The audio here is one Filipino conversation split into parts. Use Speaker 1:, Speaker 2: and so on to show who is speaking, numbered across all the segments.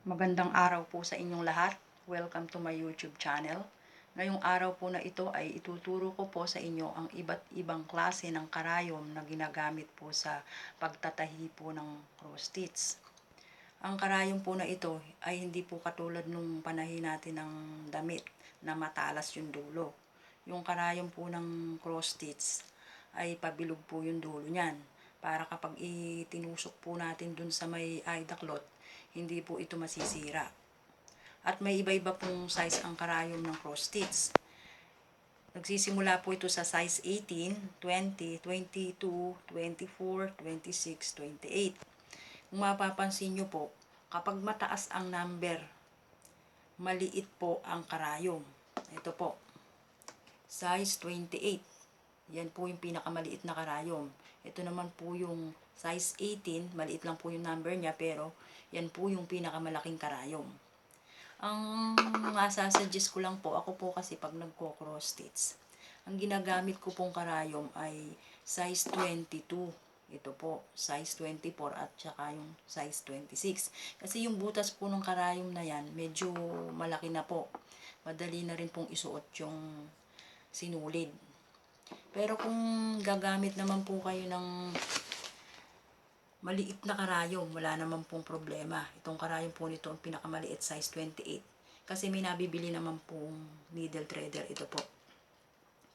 Speaker 1: Magandang araw po sa inyong lahat. Welcome to my YouTube channel. Ngayong araw po na ito ay ituturo ko po sa inyo ang iba't ibang klase ng karayom na ginagamit po sa pagtatahi po ng cross stitch. Ang karayom po na ito ay hindi po katulad nung panahi natin ng damit na matalas yung dulo. Yung karayom po ng cross stitch ay pabilog po yung dulo niyan. Para kapag itinusok po natin dun sa may aidaklot, hindi po ito masisira. At may iba-iba pong size ang karayom ng cross stitch. Nagsisimula po ito sa size 18, 20, 22, 24, 26, 28. Kung mapapansin nyo po, kapag mataas ang number, maliit po ang karayom. Ito po, size 28. Yan po yung pinakamaliit na karayom. Ito naman po yung size 18, maliit lang po yung number niya, pero yan po yung pinakamalaking karayom. Ang masasuggest ko lang po, ako po kasi pag nagko-cross stitch, ang ginagamit ko pong karayom ay size 22. Ito po, size 24 at saka yung size 26. Kasi yung butas po ng karayom na yan, medyo malaki na po. Madali na rin pong isuot yung sinulid. Pero kung gagamit naman po kayo ng maliit na karayom, wala naman pong problema. Itong karayom po nito, ang pinakamaliit, size 28. Kasi may nabibili naman pong needle threader. Ito po.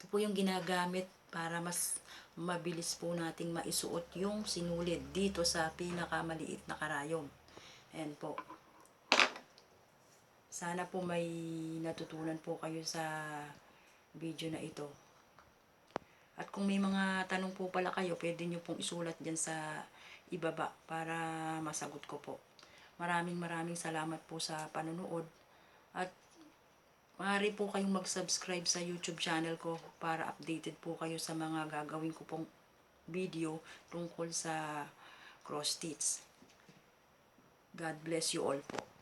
Speaker 1: Ito po yung ginagamit para mas mabilis po nating maisuot yung sinulid dito sa pinakamaliit na karayom. Ayan po. Sana po may natutunan po kayo sa video na ito. At kung may mga tanong po pala kayo, pwede nyo pong isulat dyan sa ibaba para masagot ko po. Maraming salamat po sa panonood. At maaari po kayong mag-subscribe sa YouTube channel ko para updated po kayo sa mga gagawin ko pong video tungkol sa cross stitch. God bless you all po.